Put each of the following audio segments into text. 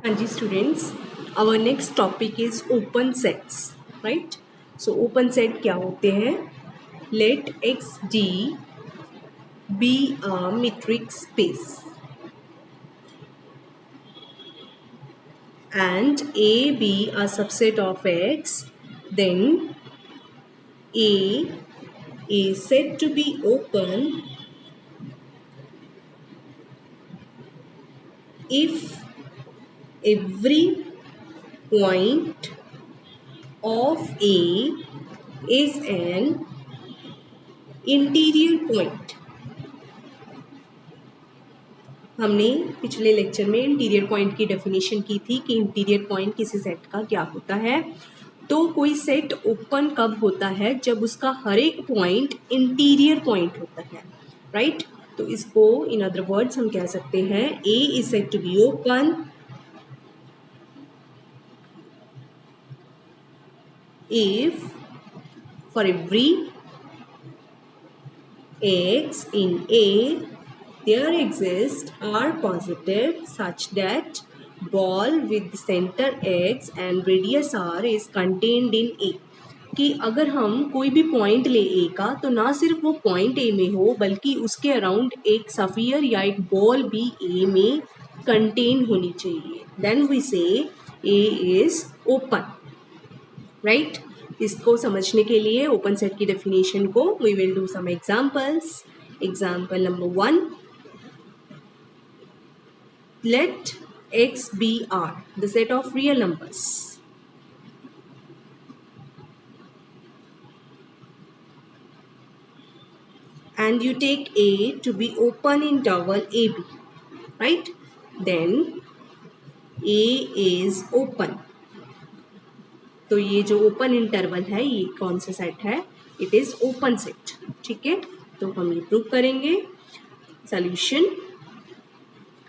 हाँ जी students, our next topic is open sets, right. So open set क्या होते हैं? Let X D be a metric space and a be a subset of x, then a is said to be open if every point of a is an interior point. हमने पिछले lecture में interior point की definition की थी कि interior point किसी set का क्या होता है। तो कोई सेट ओपन कब होता है? जब उसका हर एक पॉइंट इंटीरियर पॉइंट होता है, राइट। तो इसको इन अदर वर्ड्स हम कह सकते हैं A is said to be open if for every x in A there exists R positive such that ball with center x and radius R is contained in A। कि अगर हम कोई भी point ले ए का तो ना सिर्फ वो पॉइंट ए में हो बल्कि उसके अराउंड एक सफियर या एक बॉल भी ए में कंटेन होनी चाहिए, देन वी से ए इज ओपन, राइट। इसको समझने के लिए ओपन सेट की डेफिनेशन को we will do some examples. Example number 1, let x be R, the set of real numbers. And you take A to be open interval AB, right? Then A is open. तो ये जो open interval है ये कौन सा set है? It is open set, ठीक है। तो हम ये प्रूव करेंगे। सॉल्यूशन,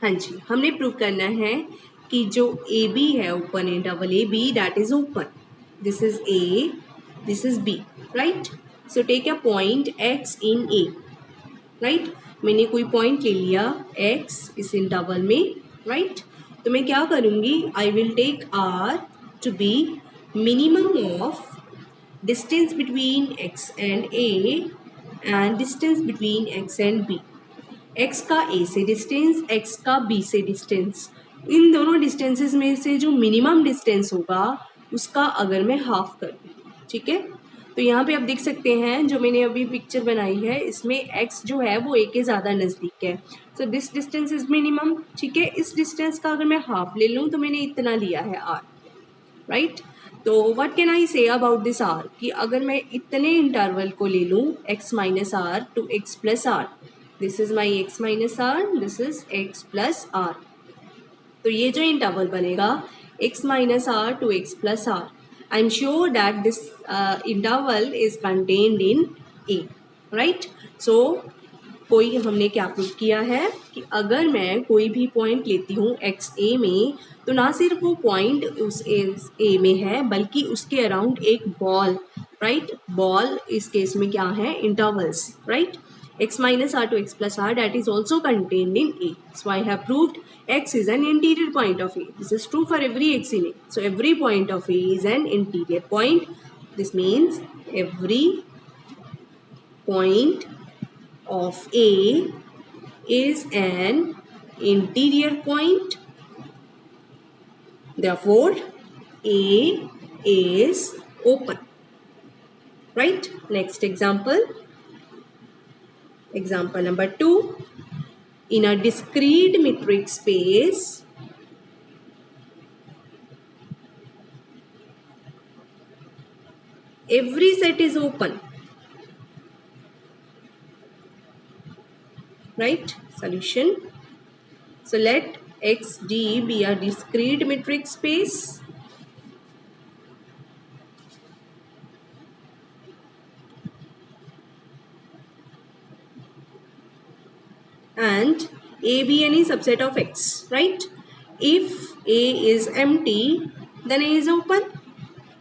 हाँ जी, हमने प्रूव करना है कि जो ए बी है open interval a b that is open. This is a, this is b, right. So take a point x in A, right. मैंने कोई पॉइंट ले लिया एक्स इस इंटरवल में, राइट। तो मैं क्या करूँगी? I will take r to be minimum of distance between x and a and distance between x and b। x का a से डिस्टेंस, x का b से डिस्टेंस, इन दोनों डिस्टेंसेस में से जो मिनिमम डिस्टेंस होगा उसका अगर मैं हाफ कर दूँ, ठीक है। तो यहाँ पे आप देख सकते हैं जो मैंने अभी पिक्चर बनाई है इसमें x जो है वो a के ज़्यादा नज़दीक है। So this distance is minimum, ठीक है। इस डिस्टेंस का अगर मैं हाफ ले लूँ तो मैंने इतना लिया है r, राइट। तो what can I say about this are कि अगर मैं इतने इंटरवल को ले लूँ x minus r to x plus r, this is my x minus r, this is x plus r. तो ये जो इंटरवल बनेगा x minus r to x plus r, I am sure that this interval is contained in A, right. So कोई हमने क्या prove किया है कि अगर मैं कोई भी पॉइंट लेती हूँ एक्स ए में तो ना सिर्फ वो पॉइंट उस ए में है बल्कि उसके अराउंड एक बॉल, राइट। बॉल इस केस में क्या है? Intervals, right. x minus r to x plus r that is also contained in A. So I have proved x is an interior point of A. This is true for every x in A. So every point of A is an interior point. This means every point of A is an interior point. Therefore, A is open. Right? Next example. Example number 2. In a discrete metric space, every set is open. Right? Solution. So let x d be a discrete metric space and a be any subset of x, right? If A is empty, then A is open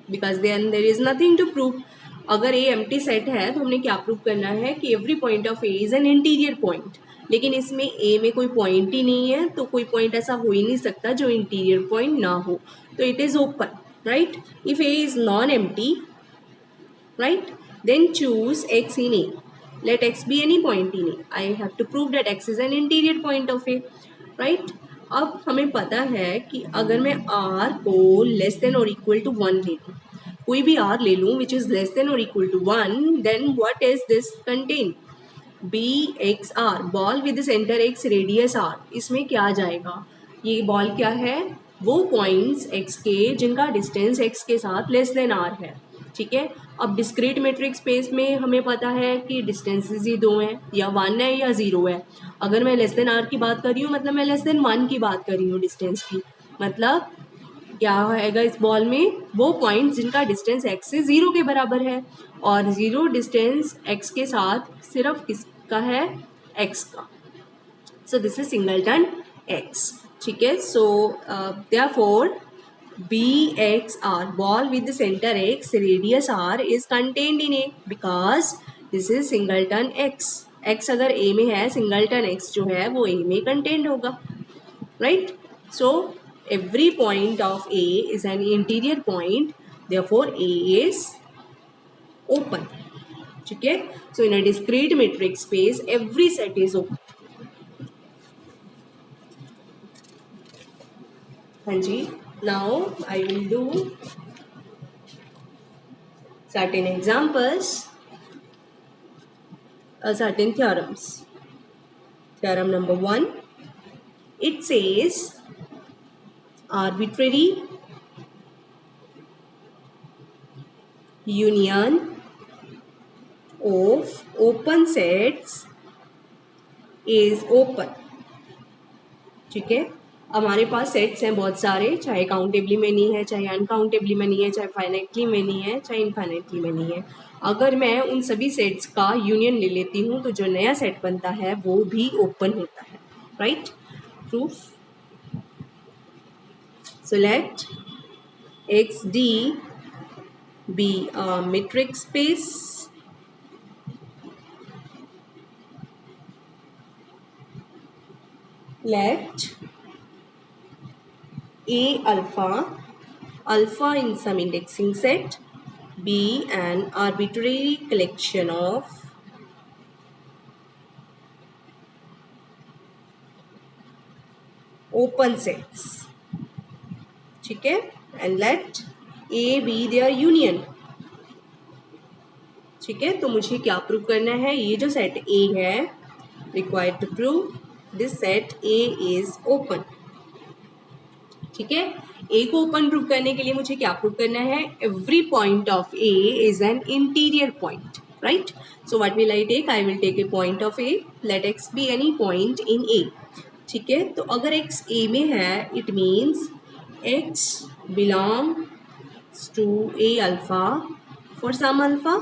because then there is nothing to prove. अगर A empty set है तो हमने क्या prove करना है कि every point of A is an interior point. लेकिन इसमें ए में कोई पॉइंट ही नहीं है, तो कोई पॉइंट ऐसा हो ही नहीं सकता जो इंटीरियर पॉइंट ना हो, तो it is open, right. If A is non empty, right, then choose x in a. Let x be any point in a. I have to prove that x is an interior point of a, right. अब हमें पता है कि अगर मैं r को less than और equal to 1 ले लूँ, कोई भी r ले लूँ विच इज लेस देन और equal to 1, then what is this contain, b x r, ball with centre x radius r. इसमें क्या आ जाएगा, ये बॉल क्या है, वो पॉइंट्स x के जिनका डिस्टेंस x के साथ लेस देन r है, ठीक है. अब डिस्क्रीट मेट्रिक स्पेस में हमें पता है कि डिस्टेंसेस ही दो हैं, या 1 है या 0 है. अगर मैं लेस देन r की बात कर रही हूँ मतलब मैं लेस देन 1 की बात कर रही हूँ डिस्टेंस की, मतलब क्या होएगा इस बॉल में, वो पॉइंट्स जिनका डिस्टेंस x से 0 के बराबर है, और 0 डिस्टेंस x के साथ सिर्फ किसका है, x का. So this is singleton x, ठीक है. So therefore BXR, ball with the center X, radius R is contained in A because this is singleton X. X अगर A में है, singleton X जो है वो A में contained होगा, right? So every point of A is an interior point, therefore A is open, ठीक है. So in a discrete metric space, every set is open. हाँ जी. Now I will do certain examples, certain theorems. Theorem number 1, it says arbitrary union of open sets is open, ठीक है. हमारे पास sets हैं बहुत सारे, चाहे काउंटेबली मैनी है, चाहे अनकाउंटेबली मैनी है, चाहे फाइनाइटली मैनी है, चाहे इनफाइनाइटली मैनी है. अगर मैं उन सभी सेट्स का यूनियन ले लेती हूँ तो जो नया सेट बनता है वो भी ओपन होता है, right. Proof, so let XD be a metric space let A alpha in some indexing set be an arbitrary collection of open sets, ठीक है. and let A be their union, ठीक है. तो मुझे क्या प्रूव करना है, ये जो सेट A है, required to prove this set A is open, ठीक है. A को ओपन प्रूव करने के लिए मुझे क्या प्रूव करना है, every point of A is an interior point, right. So what will I take, I will take a point of A, let x be any point in A, ठीक है. तो अगर x A में है, it means x belongs to A alpha for some alpha,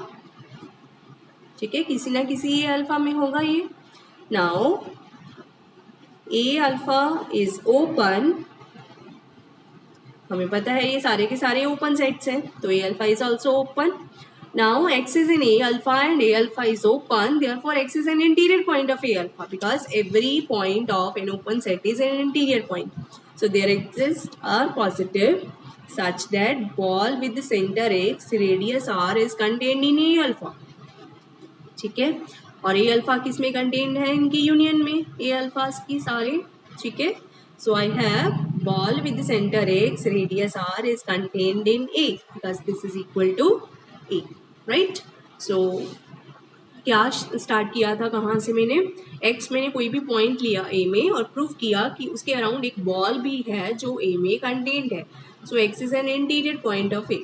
ठीक है. किसी ना किसी A अल्फा में होगा ये. Now A alpha is open, हमें पता है ये सारे के सारे ओपन सेट्स हैं, तो A alpha is also open. Now x is in A alpha and A alpha is open, therefore x is an interior point of A alpha because every point of an open set is an interior point. So there exists a positive such that ball with the center x radius r is contained in A alpha, ठीक है. और A alpha किस में contained है, इनकी union में A alpha की सारे, ठीक है. So I have ball with the center x radius r is contained in A because this is equal to A, right. So क्या स्टार्ट किया था, कहाँ से मैंने, x मैंने कोई भी पॉइंट लिया A में और प्रूव किया कि उसके अराउंड एक बॉल भी है जो A में कंटेन्ड है. So x is an interior point of A,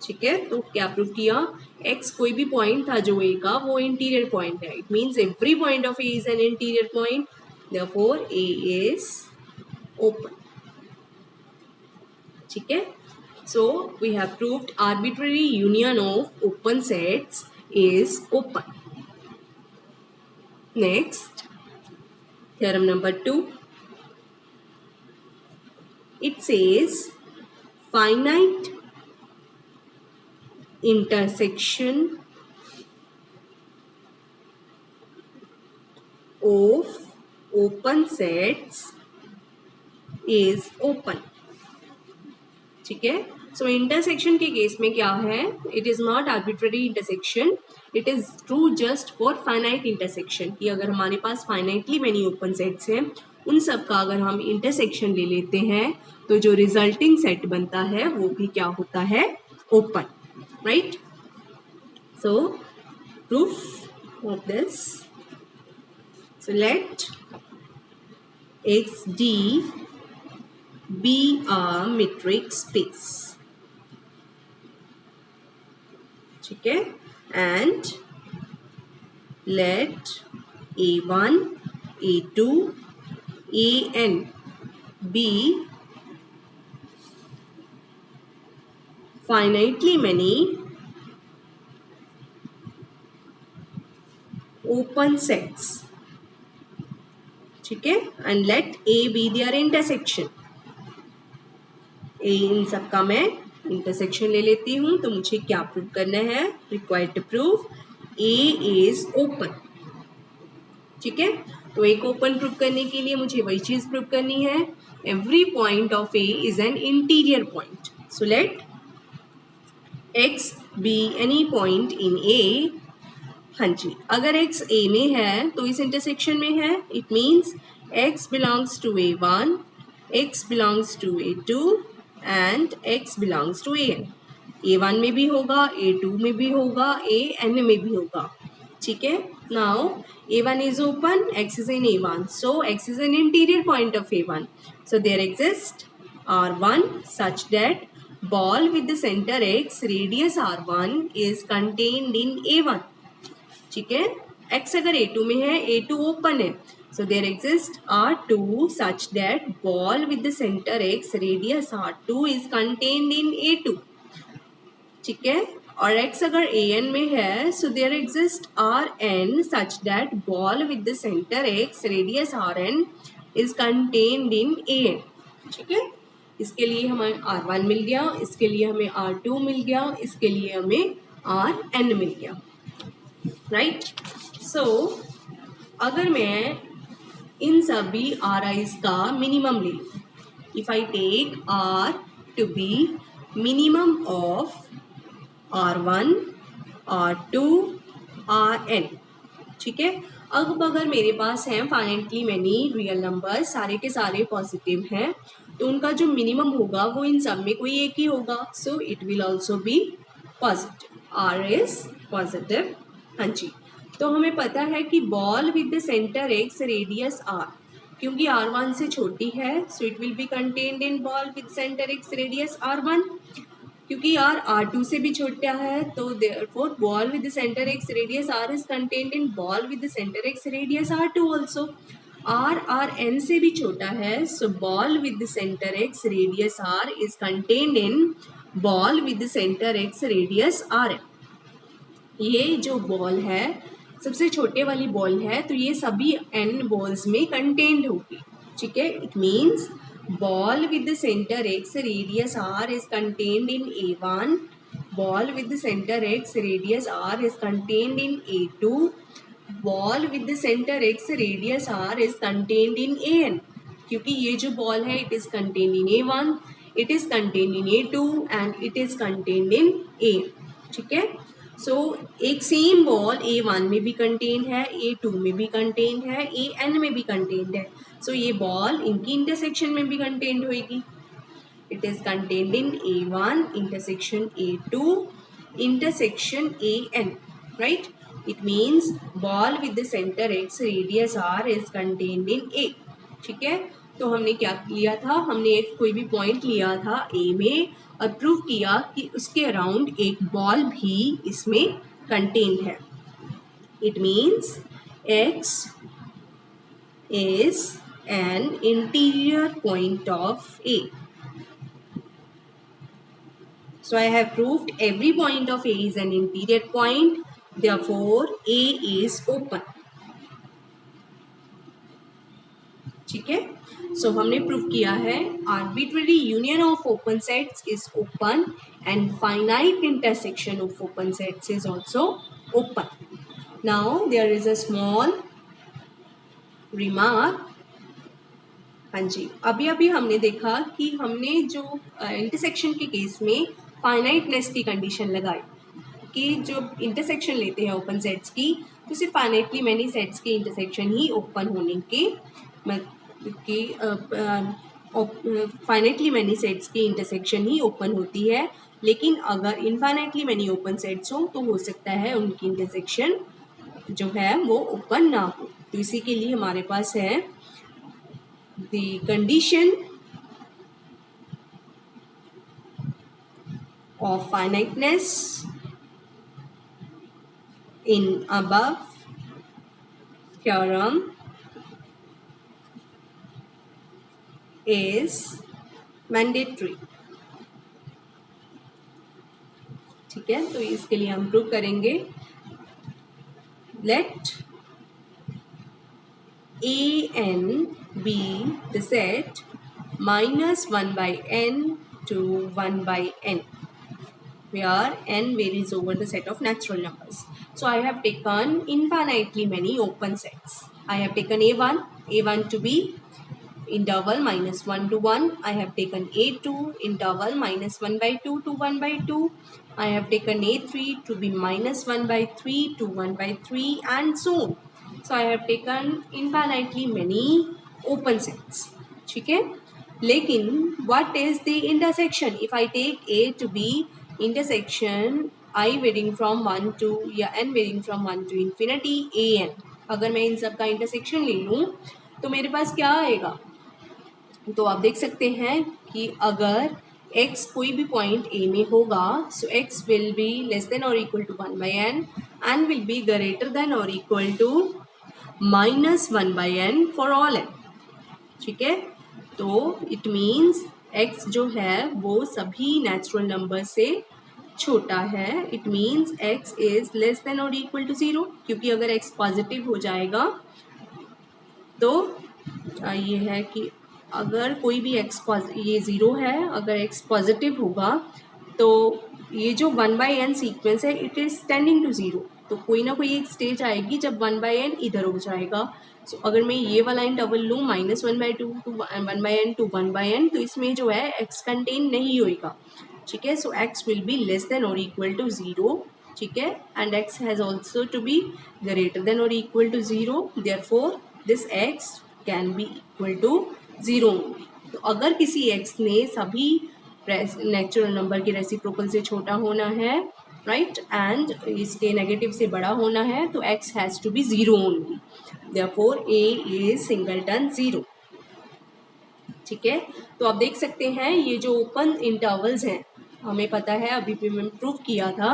ठीक है. तो क्या प्रूव किया, x कोई भी पॉइंट था जो A का, वो इंटीरियर पॉइंट है. It means every point of A is an interior point, therefore A is open, ठीक है. So we have proved arbitrary union of open sets is open. Next, theorem number 2, it says finite intersection of open sets is open. ठीक है. सो intersection के case में क्या है, it is not arbitrary intersection, it is true just for finite intersection, कि अगर हमारे पास finitely many open sets हैं उन सब का अगर हम इंटरसेक्शन ले लेते हैं तो जो रिजल्टिंग सेट बनता है वो भी क्या होता है, open. Right. So proof of this, so let XD be a metric space. ठीक है. And let A1, A2, AN be finitely many open sets. ठीक है. And let A be their intersection. इन सब का मैं इंटरसेक्शन ले लेती हूँ. तो मुझे क्या प्रूव करना है, required to prove A is open. ठीक है. तो एक ओपन प्रूव करने के लिए मुझे वही चीज प्रूव करनी है, every point of A is an interior point. So let X be any point in A. हाँ जी, अगर X A में है तो इस इंटरसेक्शन में है, it means X belongs to A1, X belongs to A2 and X belongs to AN. A1 में भी होगा, A2 में भी होगा, AN में भी होगा. ठीक है. Now A1 is open, X is in A1, so X is an interior point of A1. So there exists R1 such that ball with the center X, radius R1 is contained in A1. ठीक है. X अगर A2 में है, A2 open है, so there exists R2 such that ball with the center X, radius R2 is contained in A2. ठीक है. और X अगर AN में है, so there exists Rn such that ball with the center X, radius Rn is contained in AN. ठीक है. इसके लिए हमें R1 मिल गया, इसके लिए हमें R2 मिल गया, इसके लिए हमें Rn मिल गया. राइट. सो अगर मैं इन सभी RIs का मिनिमम ले लूँ, if I take R to be minimum of R1, R2, Rn. ठीक है. अब अगर मेरे पास है फाइनाइटली मैनी रियल नंबर, सारे के सारे पॉजिटिव हैं, तो उनका जो मिनिमम होगा वो इन सब में कोई एक ही होगा. So it will also be positive. R is positive. हाँ जी. तो हमें पता है कि ball with the centre X, radius R, क्योंकि R1 से छोटी है, so it will be contained in ball with centre X, radius R1. क्योंकि R R2 से भी छोटा है, तो therefore ball with the centre X, radius R is contained in ball with the centre X, radius R2 also. R Rn से भी छोटा है, सो ball with the centre X, radius R is contained in ball with the centre X, radius Rn. ये जो ball है सबसे छोटे वाली बॉल है, तो ये सभी n बॉल्स में कंटेन्ड होगी. ठीक है. It means ball with the centre X, radius R is contained in A1, ball with the centre X, radius R is contained in A2, ball with the centre X, radius R is contained in AN. क्योंकि ये जो ball है it is contained in A1, it is contained in A2 and it is contained in AN. ठीक है. सो एक same ball A1 में भी contain है, A2 में भी कंटेन है, AN में भी कंटेन्ड है. सो ये बॉल इनकी इंटरसेक्शन में भी कंटेन्ड होगी. It is contained in A1 intersection A2 intersection AN. Right. It means ball with the centre X, radius R is contained in A. ठीक है. तो हमने क्या लिया था, हमने एक कोई भी पॉइंट लिया था A में और प्रूव किया कि उसके अराउंड एक बॉल भी इसमें कंटेन्ड है. It means X is an interior point of A. So I have proved every point of A is an interior point. Therefore A is open. ठीक है, सो हमने प्रूव किया है arbitrary union of open sets is open and finite intersection of open sets is also open. Now there is a small remark. हाँ जी, अभी अभी हमने देखा कि हमने जो इंटरसेक्शन के केस में फाइनाइटनेस की कंडीशन लगाई कि जो इंटरसेक्शन लेते हैं ओपन सेट्स की तो सिर्फ फाइनाइटली मैनी सेट्स के इंटरसेक्शन ही ओपन होने के फाइनाइटली मैनी सेट्स की इंटरसेक्शन ही ओपन होती है. लेकिन अगर इनफाइनाइटली मैनी ओपन सेट्स हो तो हो सकता है उनकी इंटरसेक्शन जो है वो ओपन ना हो. तो इसी के लिए हमारे पास है the condition of finiteness in above theorem is mandatory. ठीक है, तो इसके लिए हम प्रूव करेंगे. Let an be the set minus 1 by n to 1 by n where n varies over the set of natural numbers. So I have taken infinitely many open sets. I have taken a1 to be interval minus 1 to 1. I have taken a2 interval minus 1 by 2 to 1 by 2. I have taken a3 to be minus 1 by 3 to 1 by 3 and so on. So I have taken infinitely many open sets. ठीक है, लेकिन what is the intersection? If I take A to be intersection I varying from 1 to या n varying from 1 to infinity an, अगर मैं इन सब का intersection ले लूँ तो मेरे पास क्या आएगा. तो आप देख सकते हैं कि अगर x कोई भी पॉइंट a में होगा so x will be less than और equal to 1 by n and will be greater than or equal to minus 1 by n for all n. ठीक है, तो इट मीन्स x जो है वो सभी नेचुरल नंबर से छोटा है. It means x is less than और इक्वल टू 0, क्योंकि अगर x पॉजिटिव हो जाएगा तो ये है कि अगर कोई भी x ये 0 है, अगर x पॉजिटिव होगा तो ये जो 1 बाई एन सीक्वेंस है इट इज टेंडिंग टू 0. तो कोई ना कोई एक स्टेज आएगी जब 1 बाई एन इधर हो जाएगा. सो अगर मैं ये वाला इंटरवल लूँ minus 1 by 2 to 1 by n to 1 by n तो इसमें जो है x कंटेन नहीं होएगा. ठीक है, so x will be less than और इक्वल टू 0. ठीक है, and x has also to be greater than और equal to 0. Therefore this x can be equal to 0 only. तो अगर किसी x ने सभी नेचुरल नंबर के रेसिप्रोकल से छोटा होना है राइट एंड इसके नेगेटिव से बड़ा होना है तो x has to be 0 only. Therefore a is singleton 0. ठीक है, तो आप देख सकते हैं ये जो ओपन इंटरवल्स हैं हमें पता है अभी भी मैंने प्रूव किया था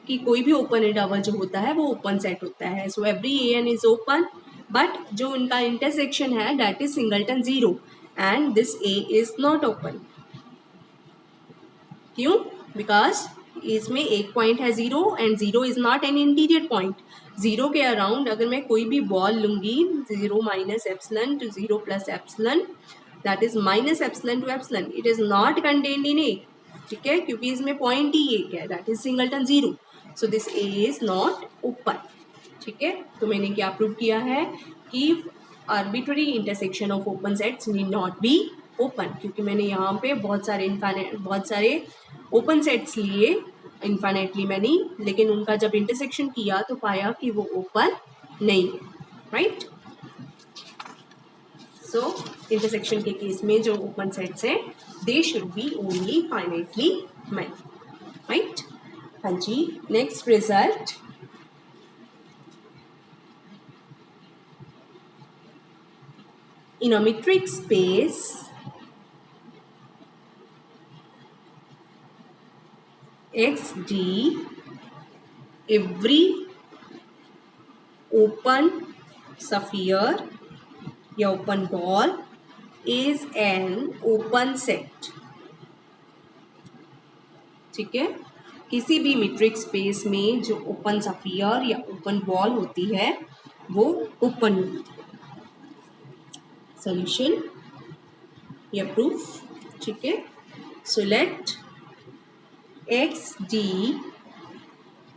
कि कोई भी ओपन इंटरवल जो होता है वो ओपन सेट होता है. So every an is open but जो उनका इंटरसेक्शन है that is singleton 0 and this a is not open. क्यों? बिकॉज इसमें एक पॉइंट है 0 and 0 is not an interior point. 0 के अराउंड अगर मैं कोई भी बॉल लूंगी 0 minus epsilon to 0 plus epsilon that is minus epsilon to epsilon, it is not contained in A. ठीक है, क्योंकि इसमें पॉइंट ही एक है that is singleton 0. So this A is not open. ठीक है, तो मैंने क्या प्रूव किया है कि arbitrary intersection of open sets need not be open, क्योंकि मैंने यहाँ पे बहुत सारे ओपन सेट्स लिए इनफाइनाइटली मैनी, लेकिन उनका जब इंटरसेक्शन किया तो पाया कि वो ओपन नहीं है. राइट, सो इंटरसेक्शन के केस में जो ओपन सेट्स हैं they should be only finitely many. Right, हाँ जी. Next result, in a metric space XD every open sphere या open ball is an open set. ठीक है, किसी भी मीट्रिक स्पेस में जो ओपन स्फीयर या ओपन बॉल होती है वो ओपन होती है. solution या proof. ठीक है, so let X D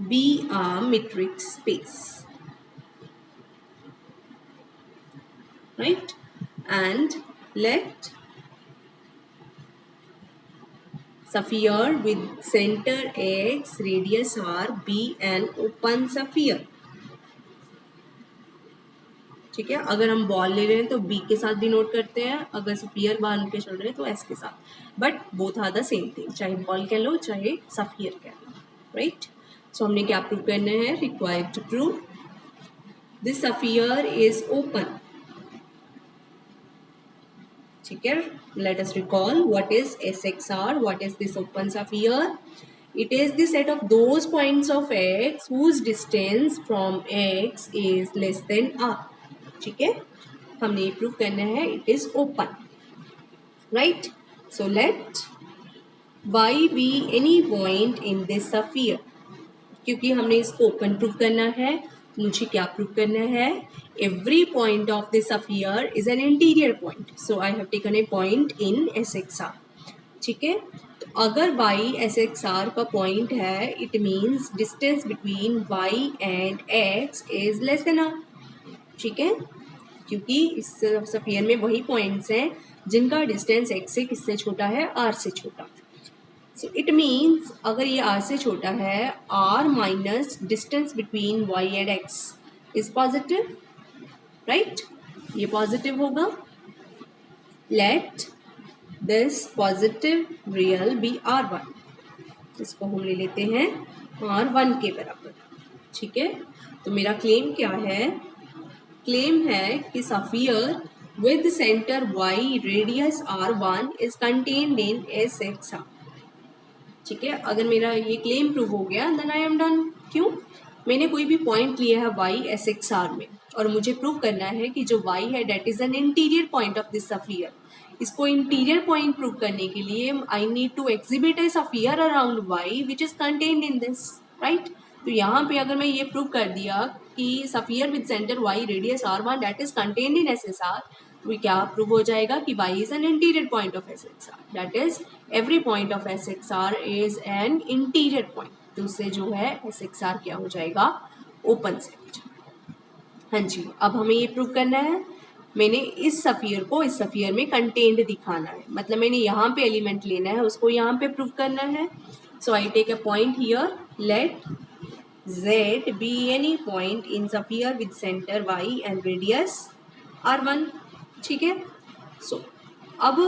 be a metric space, right? And let sphere with center X, radius R be an open sphere. ठीक है, अगर हम बॉल ले रहे हैं तो बी के साथ डिनोट करते हैं, अगर स्फीयर बाहर के चल रहे हैं तो एस के साथ, but both are the same thing, चाहे बॉल कह लो चाहे स्फीयर कह लो, राइट? सो हमने क्या प्रूव करना है? Required to prove this sphere is open. ठीक है, let us recall what is SXR, what is this open sphere. It is the set of those points of X whose distance from X is less than R. ठीक है, हमने ये prove करना है it is open, right? So let Y be any point in this sphere. क्योंकि हमने इसको open prove करना है, मुझे क्या प्रूव करना है? Every point of this sphere is an interior point, so I have taken a point in SXR. ठीक है, तो अगर y SXR का पॉइंट है, it means distance between y and x is less then r. ठीक है, क्योंकि इस स्फीयर में वही पॉइंट्स हैं जिनका डिस्टेंस x से किससे छोटा है? r से छोटा. सो इट मीन्स अगर ये r से छोटा है, r minus distance between y and x is positive, right? ये पॉजिटिव होगा. Let this positive real be R1. इसको हम ले लेते हैं R1 के बराबर. ठीक है, तो मेरा क्लेम क्या है? क्लेम है कि sphere with centre y, radius R1 is contained in SXR. ठीक है, अगर मेरा ये क्लेम प्रूव हो गया देन आई एम डन. क्यों? मैंने कोई भी पॉइंट लिया है y SXR में और मुझे प्रूव करना है कि जो y है that is an interior point of this sphere. इसको इंटीरियर पॉइंट प्रूव करने के लिए I need to exhibit a sphere around y which is contained in this, right? तो यहाँ पे अगर मैं ये प्रूव कर दिया कि sphere with centre y, radius R1 that is contained in SSR, तो क्या प्रूव हो जाएगा कि y is an interior point of SXR. That is every point of SXR is an interior point. तो उससे जो है SXR क्या हो जाएगा? Open set. हाँ जी, अब हमें ये प्रूव करना है. मैंने इस स्फीयर को इस स्फीयर में कंटेन्ड दिखाना है, मतलब मैंने यहाँ पे एलिमेंट लेना है, उसको यहाँ पे प्रूव करना है. So I take a point here. Let Z be any point in sphere with center y and radius R1. ठीक है, सो अब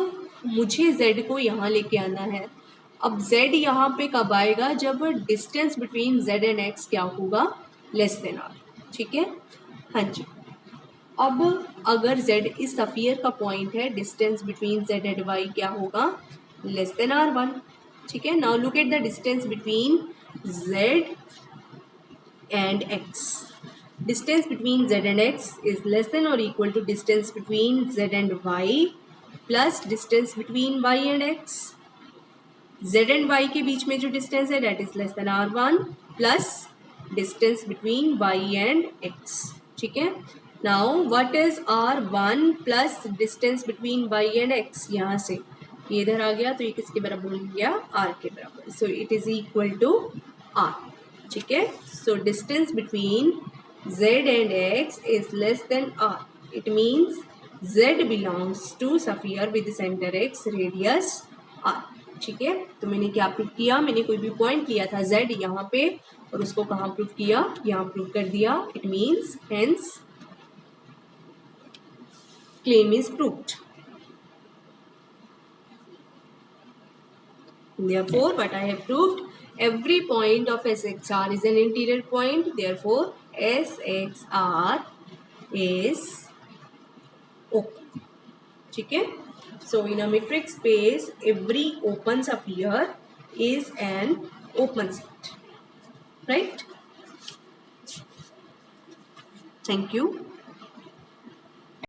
मुझे Z को यहाँ लेके आना है. अब Z यहाँ पे कब आएगा? जब distance between Z and X क्या होगा? Less than R. ठीक है, हाँ जी. अब अगर Z इस स्फीयर का पॉइंट है, distance between Z and Y क्या होगा? Less than R1. ठीक है, now look at the distance between Z and X. Distance between Z and X is less than or equal to distance between Z and Y plus distance between Y and X. Z and Y के बीच में जो distance है that is less than R1 plus distance between Y and X. ठीक है, now what is R1 plus distance between Y and X? यहाँ से ये इधर आ गया तो ये किसके बराबर हो गया? R के बराबर. So it is equal to R. ठीक है, so distance between Z and X is less than R. It means Z belongs to sphere with center X, radius R. ठीक है, तो मैंने क्या प्रूव किया? मैंने कोई भी पॉइंट लिया था Z यहाँ पे और उसको कहाँ प्रूव किया? यहाँ प्रूव कर दिया. It means hence claim is proved. Therefore, what I have proved, every point of SXR is an interior point. Therefore, SXR is open. ठीक है, so in a metric space, every open sphere is an open set, right? Thank you.